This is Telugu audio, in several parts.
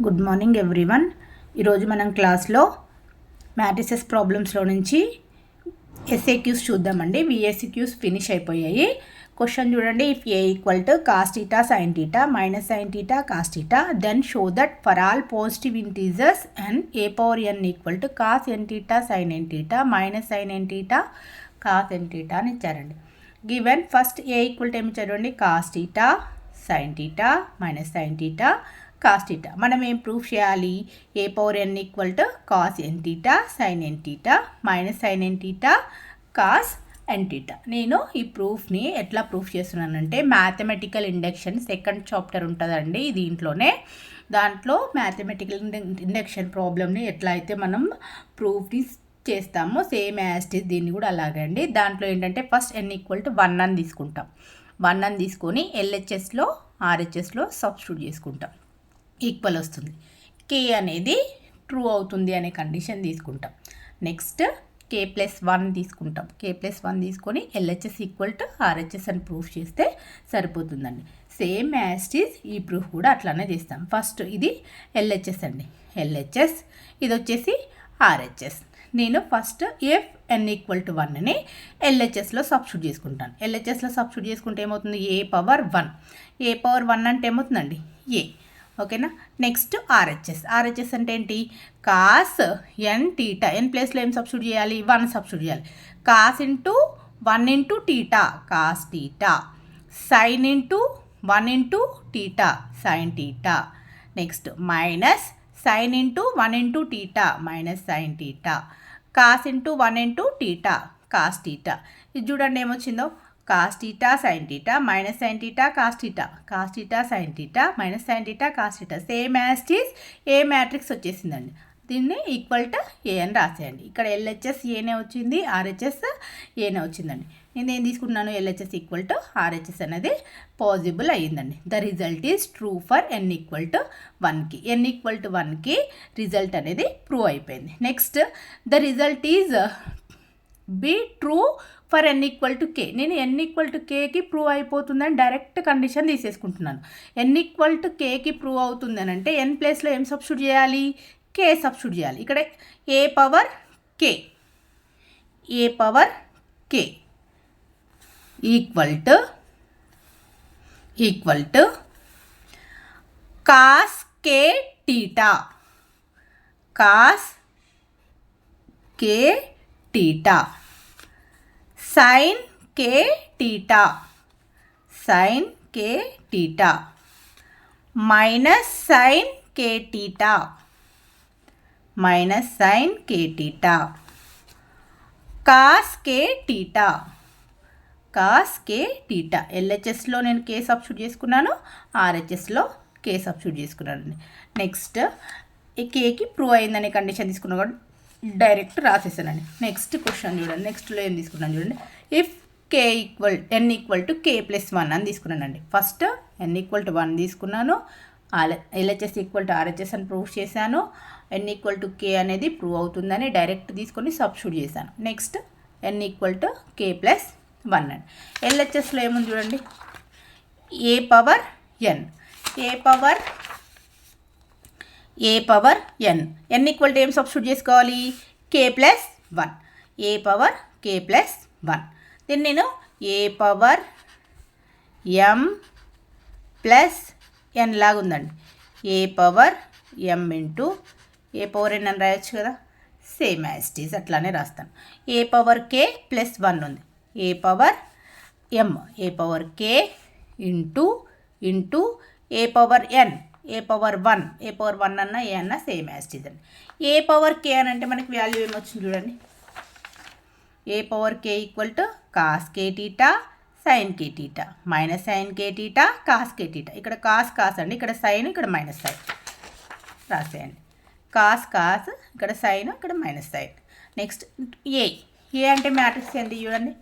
Good morning everyone. ఈరోజు మనం క్లాస్లో మ్యాట్రిసెస్ ప్రాబ్లమ్స్లో నుంచి ఎస్ఏక్యూస్ చూద్దామండి. విఎస్క్యూస్ ఫినిష్ అయిపోయాయి. క్వశ్చన్ చూడండి. If A equal to cos theta sign theta minus sign theta cos theta then show that for all positive integers and A power N equal to cos N theta sine n theta minus sine n theta cos N theta అని ఇచ్చారండి. Given first A equal to ఏమి ఇచ్చారండి, cos theta sign theta minus sign theta cos theta. మనం ఏం ప్రూఫ్ చేయాలి, A power N equal to cos N theta sine n theta minus sine n theta cos N theta. నేను ఈ ప్రూఫ్ని ఎట్లా ప్రూఫ్ చేస్తున్నానంటే మ్యాథమెటికల్ ఇండక్షన్ సెకండ్ చాప్టర్ ఉంటుందండి దీంట్లోనే. దాంట్లో మ్యాథమెటికల్ ఇండక్షన్ ప్రాబ్లమ్ని ఎట్లా అయితే మనం ప్రూఫ్ని చేస్తామో సేమ్ యాస్టిస్ దీన్ని కూడా అలాగే అండి. దాంట్లో ఏంటంటే ఫస్ట్ ఎన్ ఈక్వల్ టు 1 అని తీసుకుంటాం. 1 అని తీసుకొని ఎల్హెచ్ఎస్లో ఆర్హెచ్ఎస్లో సబ్స్టిట్యూట్ చేసుకుంటాం. ఈక్వల్ వస్తుంది. కే అనేది ట్రూ అవుతుంది అనే కండిషన్ తీసుకుంటాం. నెక్స్ట్ కే ప్లస్ 1 తీసుకుంటాం. కే ప్లస్ 1 తీసుకొని ఎల్హెచ్ఎస్ ఈక్వల్ టు ఆర్హెచ్ఎస్ అని ప్రూఫ్ చేస్తే సరిపోతుందండి. సేమ్ యాస్టీస్ ఈ ప్రూఫ్ కూడా అట్లానే చేస్తాం. ఫస్ట్ ఇది ఎల్హెచ్ఎస్ అండి, ఎల్హెచ్ఎస్. ఇది వచ్చేసి ఆర్హెచ్ఎస్. నేను first F n equal to 1ని ఎల్హెచ్ఎస్లో సబ్స్టిట్యూట్ చేసుకుంటాను. ఎల్హెచ్ఎస్లో సబ్స్టిట్యూట్ చేసుకుంటే ఏమవుతుంది, ఏ పవర్ 1. ఏ పవర్ 1 అంటే ఏమవుతుందండి, ఏ. ఓకేనా. Next RHS. ఆర్హెచ్ఎస్ అంటే ఏంటి, కాస్ ఎన్ టీటా. ఎన్ ప్లేస్లో ఏం సబ్స్టిట్యూట్ చేయాలి, 1 సబ్స్టిట్యూట్ చేయాలి. Cos into 1 into theta cos theta, sine into 1 into theta sign theta. Next minus sine into 1 into theta minus sign theta, cos into 1 into theta cos theta. ఇది చూడండి ఏమొచ్చిందో, cos theta sign theta minus sign theta cos theta, cos theta sign theta minus sign theta cos theta. Same as this A matrix వచ్చేసిందండి. దీన్ని ఈక్వల్ టు ఏ అని రాసేయండి. ఇక్కడ ఎల్హెచ్ఎస్ ఏనే వచ్చింది, ఆర్హెచ్ఎస్ ఏనే వచ్చిందండి. నేను ఏం తీసుకుంటున్నాను, ఎల్హెచ్ఎస్ ఈక్వల్ టు ఆర్హెచ్ఎస్ అనేది పాసిబుల్ అయ్యిందండి. The result is true for N equal to 1కి. ఎన్ ఈక్వల్ టు 1కి రిజల్ట్ అనేది ప్రూవ్ అయిపోయింది. Next the result is be true for N equal to K. నేను ఎన్ ఈక్వల్ టు కేకి ప్రూవ్ అయిపోతుందని డైరెక్ట్ కండిషన్ తీసేసుకుంటున్నాను. ఎన్ ఈక్వల్ టు కేకి ప్రూవ్ అవుతుందని అంటే ఎన్ ప్లేస్లో ఏం సబ్స్టిట్యూట్ చేయాలి, కే సబ్స్టిట్యూట్ చేయాలి. ఇక్కడ A power K, A power K equal to cos K theta, cos K theta sine K theta, sine K theta minus sign K theta, minus sign K theta cos K theta, cos K theta. ఎల్హెచ్ఎస్లో నేను కే సబ్స్టిట్యూట్ చేసుకున్నాను, ఆర్హెచ్ఎస్లో కే సబ్స్టిట్యూట్ చేసుకున్నాను. నెక్స్ట్ ఈ కేకి ప్రూవ్ అయిందనే కండిషన్ తీసుకున్నా కూడా డైరెక్ట్ రాసేసానండి. నెక్స్ట్ క్వశ్చన్ చూడండి. నెక్స్ట్లో ఏం తీసుకున్నాను చూడండి. If K equal n equal to K plus 1 అని తీసుకున్నానండి. ఫస్ట్ ఎన్ ఈక్వల్ టు 1 తీసుకున్నాను, ఎల్హెచ్ఎస్ ఈక్వల్ టు ఆర్హెచ్ఎస్ అని ప్రూవ్ చేశాను. ఎన్ ఈక్వల్ టు కే అనేది ప్రూవ్ అవుతుందని డైరెక్ట్ తీసుకొని సబ్స్టిట్యూట్ చేశాను. Next N equal to K plus 1 అండి. ఎల్హెచ్ఎస్లో ఏముంది చూడండి, A power N, A power N. N equal to ఏం సబ్స్టిట్యూట్ చేసుకోవాలి, K plus 1, A power K plus 1. దీన్ని నేను ఏ పవర్ ఎం ప్లస్ ఎన్ లాగా ఉందండి. ఏ పవర్ ఎం ఇంటూ ఏ పవర్ ఎన్ అని రాయొచ్చు కదా, సేమ్ యాస్టీస్ అట్లానే రాస్తాను. ఏ పవర్ కే ప్లస్ 1 ఉంది, ఏ power M, A power K into A power N, A power 1, A power 1 అన్న ఏ అన్న సేమ్ యాస్టీస్ అండి. ఏ పవర్ కే అని అంటే మనకి వాల్యూ ఏమొచ్చింది చూడండి, A power K equal to cos K theta sine K theta minus sign K theta cos K theta. ఇక్కడ కాస్ అండి, ఇక్కడ సైన్, ఇక్కడ మైనస్ సైన్ రాసేయండి. కాస్, ఇక్కడ సైన్, ఇక్కడ మైనస్ సైన్. నెక్స్ట్ ఏ అంటే మ్యాట్రిక్స్ ఏంటి చూడండి,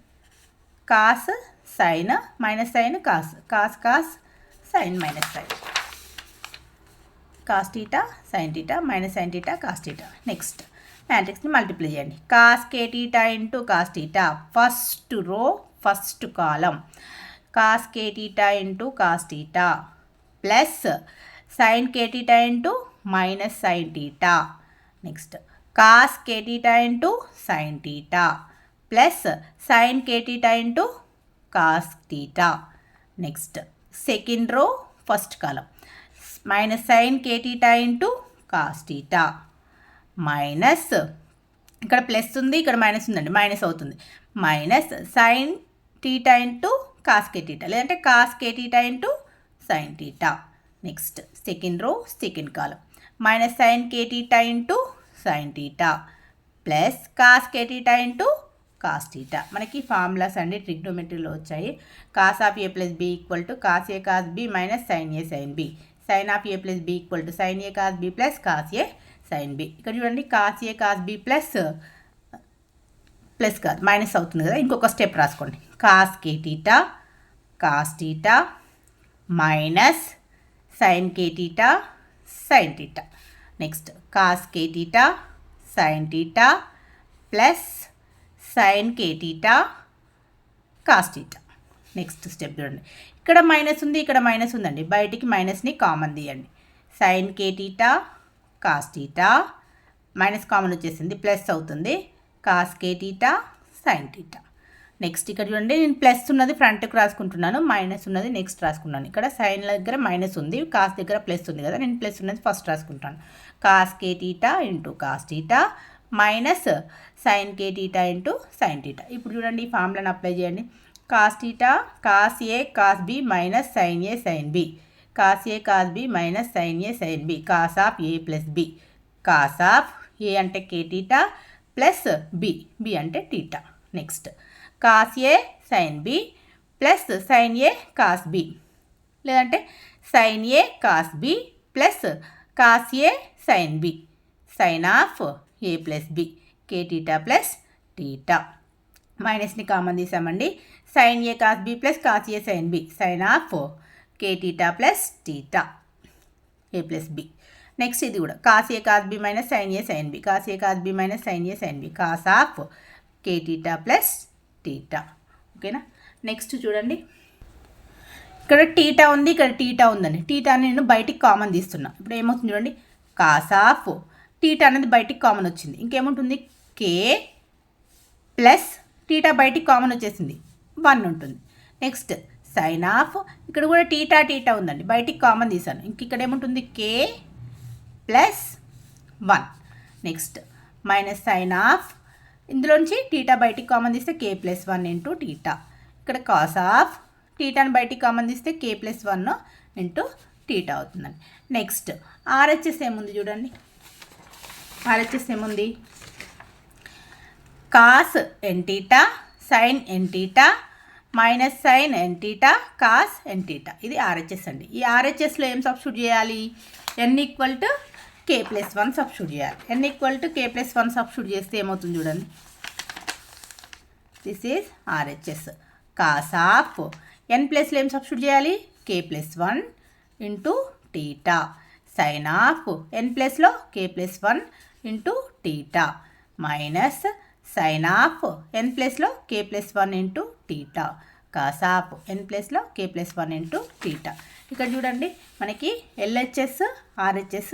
cos sine minus sine cos sine minus sine, cos theta sign theta minus sign theta cos theta. Next మ్యాట్రిక్స్ని మల్టిప్లై చేయండి. Cos K theta into cos theta, first row first కాలం, cos K theta into cos theta plus sin k theta into minus sin theta. Next, cos k theta into sin theta plus sin k theta into cos theta. Next, second row, first column, minus sin k theta into cos theta minus, ఇక్కడ ప్లస్ ఉంది, ఇక్కడ మైనస్ ఉందండి, మైనస్ అవుతుంది, minus sign theta into cos K theta, లేదంటే cos K theta into sine theta. Next second row, second column, minus sign K theta into sine theta plus cos K theta into cos theta. మనకి ఫార్ములాస్ అండి ట్రిగ్నోమెట్రీలో వచ్చాయి. Cos of A plus B equal to cos A cos B minus sine A sign B. Sine of A plus B equal to sin A cos B plus cos A sign B. ఇక్కడ చూడండి cos A cos B plus కాదు, మైనస్ అవుతుంది కదా, ఇంకొక స్టెప్ రాసుకోండి. Cos K theta cos theta minus sign K theta sign theta. Next cos K theta sign theta plus sin K theta cos theta. Next step చూడండి, ఇక్కడ మైనస్ ఉంది, ఇక్కడ మైనస్ ఉందండి, బయటికి మైనస్ని కామన్ తీయండి. Sin K theta cos theta minus common వచ్చేసింది, ప్లస్ అవుతుంది, cos K theta sign theta. Next ఇక్కడ చూడండి, నేను ప్లస్ ఉన్నది ఫ్రంట్కి రాసుకుంటున్నాను, మైనస్ ఉన్నది నెక్స్ట్ రాసుకున్నాను. ఇక్కడ సైన్ దగ్గర మైనస్ ఉంది, కాస్ దగ్గర ప్లస్ ఉంది కదా, నేను ప్లస్ ఉన్నది ఫస్ట్ రాసుకుంటాను. Cos K theta into cos theta minus sign K theta into sine theta. ఇప్పుడు చూడండి ఈ ఫార్ములాను అప్లై చేయండి. Cos theta cos A cos B minus sine A sign B, cos A cos B minus sine A sign B, cos of A plus B, cos of A అంటే కే టీటా ప్లస్ బి అంటే theta. Next cos A sign B plus sine A cos B, లేదంటే sign A cos B plus cos A sign B, sine of A plus B, K theta plus theta. మైనస్ని కామన్ తీసామండి, sine A cos B plus cos A sign B, sine of K theta plus theta A plus B. Next ఇది కూడా cos A cos B minus sine A sign B, cos A cos B minus sine A sign B, cos of K theta plus theta. ఓకేనా. నెక్స్ట్ చూడండి, ఇక్కడ టీటా ఉంది, ఇక్కడ టీటా ఉందండి, టీటాని నేను బయటికి కామన్ తీస్తున్నా. ఇప్పుడు ఏమవుతుంది చూడండి, కాస్ ఆఫ్ టీటా అనేది బయటికి కామన్ వచ్చింది, ఇంకేముంటుంది కే ప్లస్ టీటా బయటికి కామన్ వచ్చేసింది 1 ఉంటుంది. నెక్స్ట్ సైన్ ఆఫ్, ఇక్కడ కూడా టీటా ఉందండి, బయటికి కామన్ తీసాను, ఇంక ఇక్కడ ఏముంటుంది K plus 1. Next minus sine of, ఇందులోంచి టీటా బయటికి కామన్ తీస్తే కే ప్లస్ 1 ఇంటూ టీటా. ఇక్కడ కాస్ ఆఫ్ టీటాని బయటికి కామన్ తీస్తే కే ప్లస్ 1 ఇంటూ టీటా అవుతుందండి. నెక్స్ట్ ఆర్హెచ్ఎస్ ఏముంది చూడండి, ఆర్హెచ్ఎస్ ఏముంది, కాస్ ఎన్ theta sine n theta minus sine n theta cos ఎన్ టీటా. ఇది ఆర్హెచ్ఎస్ అండి. ఈ ఆర్హెచ్ఎస్లో ఏం సబ్స్టిట్యూట్ చేయాలి, N equal to K plus 1 substitute చేయాలి. N equal to K plus 1 substitute చేస్తే ఏమవుతుంది చూడండి, this is RHS. Cos of N ప్లస్లో ఏం సబ్స్టిట్యూట్ చేయాలి, K plus 1 into theta, sine of N ప్లస్లో K plus 1 into theta minus sine of N ప్లస్లో K plus 1 into theta, cos of N ప్లస్లో కే ప్లస్ 1 ఇంటూ టీటా. ఇక్కడ చూడండి మనకి ఎల్హెచ్ఎస్ ఆర్హెచ్ఎస్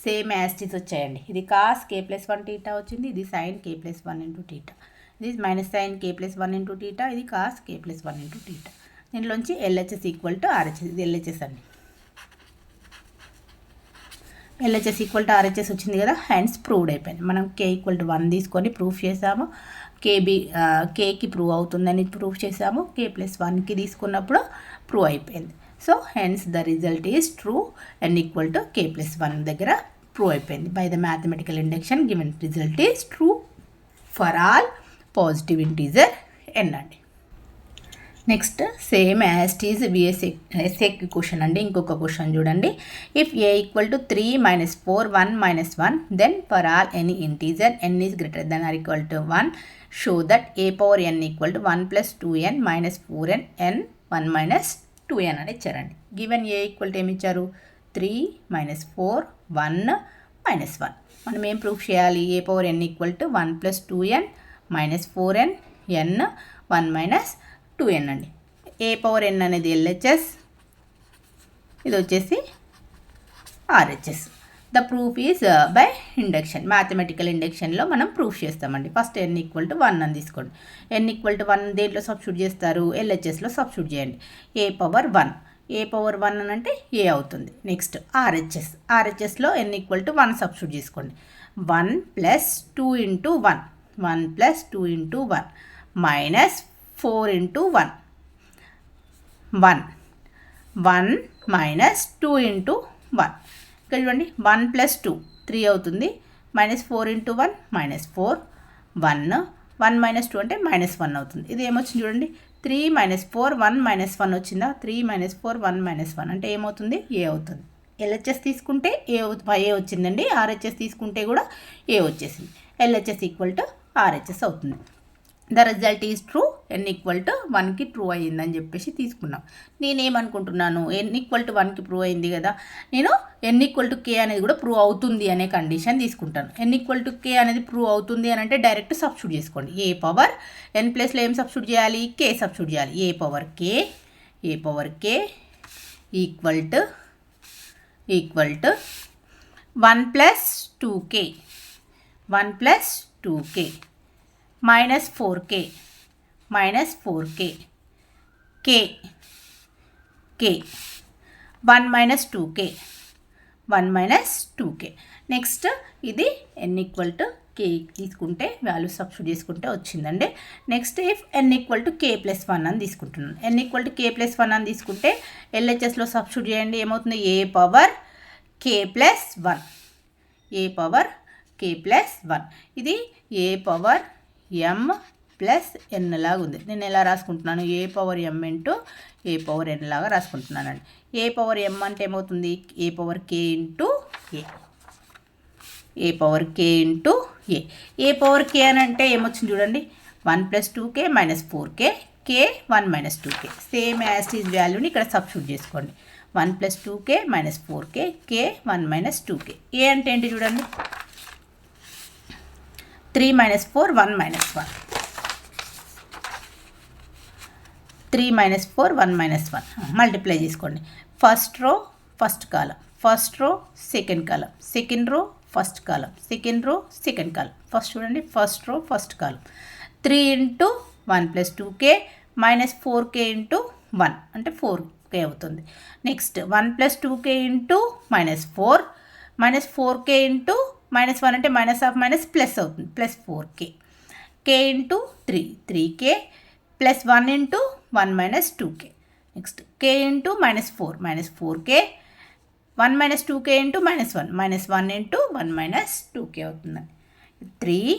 సేమ్ యాస్టీస్ వచ్చాయండి. ఇది కాస్ కే ప్లస్ 1 టీటా వచ్చింది, ఇది sine K plus 1 into theta, ఇది minus sign K plus 1 into theta, ఇది cos K plus 1 into theta. దీనిలోంచి ఎల్హెచ్ఎస్ ఈక్వల్ టు ఆర్హెచ్ఎస్, ఇది ఎల్హెచ్ఎస్ అండి, ఎల్హెచ్ఎస్ ఈక్వల్ టు ఆర్హెచ్ఎస్ వచ్చింది కదా, హ్యాండ్స్ ప్రూవ్డ్ అయిపోయింది. మనం కే ఈక్వల్ టు 1 తీసుకొని ప్రూఫ్ చేసాము, కేకి ప్రూవ్ అవుతుందని ప్రూఫ్ చేసాము, కే ప్లస్ 1కి తీసుకున్నప్పుడు ప్రూవ్ అయిపోయింది. So hence the result is true, N equal to K plus 1 దగ్గర ప్రూవ్ అయిపోయింది. By the mathematical induction given result is true for all positive integer N అండి. నెక్స్ట్ సేమ్ యాజ్ టీజ్ ఎస్ఏ క్వశ్చన్ అండి. ఇంకొక క్వశ్చన్ చూడండి, if A equal to 3 - 4 1 - 1 then for all any integer N is greater than or equal to 1 show that A power N equal to 1 + 2n - 4n n 1 - 2n అని ఇచ్చారండి. గివెన్ ఏ ఈక్వల్ టు ఏమి ఇచ్చారు, 3 - 4 1 - 1. మనం ఏం ప్రూఫ్ చేయాలి, A power N equal to 1 + 2n - 4n n 1 - 2n అండి. ఏ పవర్ ఎన్ అనేది ఎల్హెచ్ఎస్, ఇది వచ్చేసి RHS. The proof is by induction. Mathematical ఇండక్షన్లో మనం ప్రూఫ్ చేస్తామండి. ఫస్ట్ n = 1 అని తీసుకోండి. n = 1 దేంట్లో సబ్స్టిట్యూట్ చేస్తారు? LHSలో సబ్స్టిట్యూట్ చేయండి. a⁴ అని అంటే a అవుతుంది. నెక్స్ట్ RHSలో n = 1 సబ్స్టిట్యూట్ చేసుకోండి. 1 + 2 × 1 1 + 2 × 1 -4 × 1 1 1 - 2 × 1. ఇక్కడ చూడండి 1 + 2 3 అవుతుంది. -4 × 1 -4 1 1 - 2 అంటే -1 అవుతుంది. ఇది ఏమొచ్చింది చూడండి 3 - 4 1 - 1 వచ్చిందా? 3 - 4 1 - 1 అంటే ఏమవుతుంది? a అవుతుంది. LHS తీసుకుంటే a వచ్చిందండి. RHS తీసుకుంటే కూడా a వచ్చేసింది. LHS = RHS అవుతుంది. The result is true. n = 1కి ట్రూ అయ్యిందని చెప్పేసి తీసుకున్నాం. నేనేమనుకుంటున్నాను, n = 1కి ప్రూవ్ అయింది కదా, నేను n = k అనేది కూడా ప్రూవ్ అవుతుంది అనే కండిషన్ తీసుకుంటాను. n = k అనేది ప్రూవ్ అవుతుంది అని అంటే డైరెక్ట్ సబ్స్టిట్యూట్ చేసుకోండి. a⁴n ప్లేస్లో ఏం సబ్స్టిట్యూట్ చేయాలి? k సబ్స్టిట్యూట్ చేయాలి. a⁴k = 1 + 2k -4k k 1 - 2k 1 - 2k. Next ఇది n = k తీసుకుంటే వాల్యూ సబ్స్టిట్యూట్ చేసుకుంటే వచ్చిందండి. నెక్స్ట్ ఇఫ్ n = k + 1 అని తీసుకుంటున్నాను. n = k + 1 అని తీసుకుంటే LHSలో సబ్స్టిట్యూట్ చేయండి. ఏమవుతుంది? a⁴k + 1 ఇది a⁴m + n లాగా ఉంది. నేను ఎలా రాసుకుంటున్నాను? a⁴m × a⁴n లాగా రాసుకుంటున్నానండి. a⁴m అంటే ఏమవుతుంది? a⁴k × a. a⁴k అని అంటే ఏమొచ్చింది చూడండి 1 + 2k -4k k 1 - 2k. Same as is వాల్యూని ఇక్కడ సబ్స్టిట్యూట్ చేసుకోండి. 1 + 2k -4k k 1 - 2k. a అంటే ఏంటి చూడండి 3 - 4 1 - 1 3 - 4 1 - 1 మల్టిప్లై చేసుకోండి. ఫస్ట్ రో ఫస్ట్ కాలం, ఫస్ట్ రో సెకండ్ కాలం, సెకండ్ రో ఫస్ట్ కాలం, సెకండ్ రో సెకండ్ కాలం. ఫస్ట్ చూడండి ఫస్ట్ రో ఫస్ట్ కాలం 3 × 1 + 2k -4k × 1 అంటే 4k అవుతుంది. నెక్స్ట్ 1 + 2k × -4 -4k × -1 అంటే -ప్లస్ అవుతుంది +4k k × 3 3k +1 × 1 - 2k. Next k × -4 -4k 1 - 2k × -1 -1 × 1 - 2k అవుతుంది. 3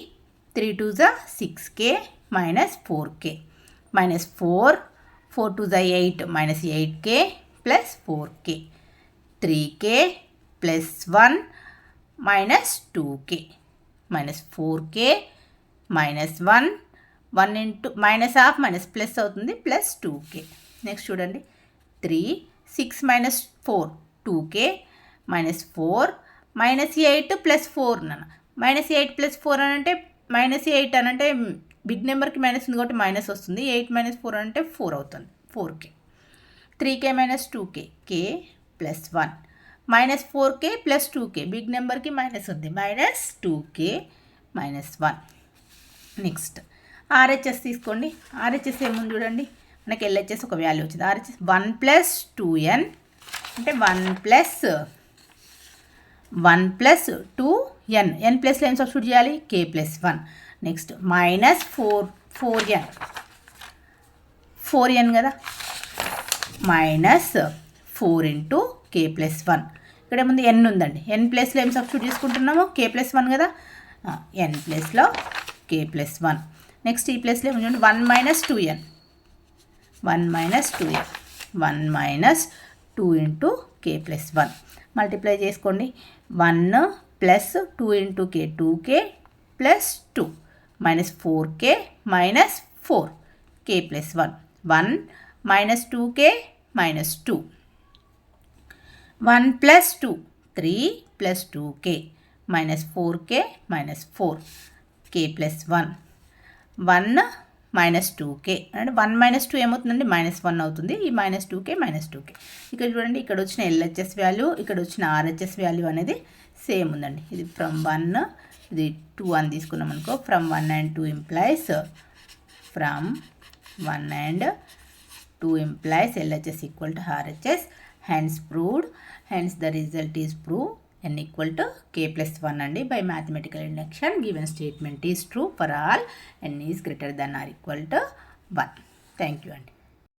3 2 6k -4k -4 4 2 8 -8k +4k 3k +1 -2k -4k -1 1 × -half plus అవుతుంది +2k. నెక్స్ట్ చూడండి 3 6 - 4 2k -4 -8 +4 -8 +4 అని అంటే -8 అని అంటే బిగ్ నెంబర్కి మైనస్ ఉంది కాబట్టి మైనస్ వస్తుంది. 8 - 4 అంటే 4 అవుతుంది 4k. 3k -2k k +1 -4k +2k big నెంబర్కి మైనస్ ఉంది -2k -1. నెక్స్ట్ RHS తీసుకోండి. RHS ఏముంది చూడండి మనకి LHS ఒక వాల్యూ వచ్చింది. RHS 1 + 2n అంటే 1 + 2n n ప్లస్లో ఏం సబ్స్టిట్యూట్ చేయాలి? k + 1. నెక్స్ట్ -4n కదా -4 × k + 1. ఇక్కడ ఏముంది n ఉందండి. n ప్లస్లో ఏం సబ్స్టిట్యూట్ చేసుకుంటున్నాము? k + 1 కదా n ప్లస్లో k + 1. నెక్స్ట్ ఈ ప్లస్లో ఏముంది 1 - 2n 1 - 2n 1 - 2 × k + 1 మల్టిప్లై చేసుకోండి. 1 + 2 × k 2k + 2 -4k -4 k + 1 1 - 2k -2 1 + 2 3 + 2k -4k -4 k + 1 1 -2k అంటే 1 - 2 ఏమవుతుందండి -1 అవుతుంది. ఈ -2k ఇక్కడ చూడండి, ఇక్కడ వచ్చిన LHS వాల్యూ, ఇక్కడ వచ్చిన RHS వాల్యూ అనేది సేమ్ ఉందండి. ఇది ఫ్రమ్ 1 ఇది 2 అని తీసుకున్నాం అనుకో. From 1 and 2 implies LHS equal to RHS. Hence proved. Hence the result is proved. N equal to k plus 1 అండి. By mathematical induction given statement is true for all n is greater than or equal to 1. Thank you అండి.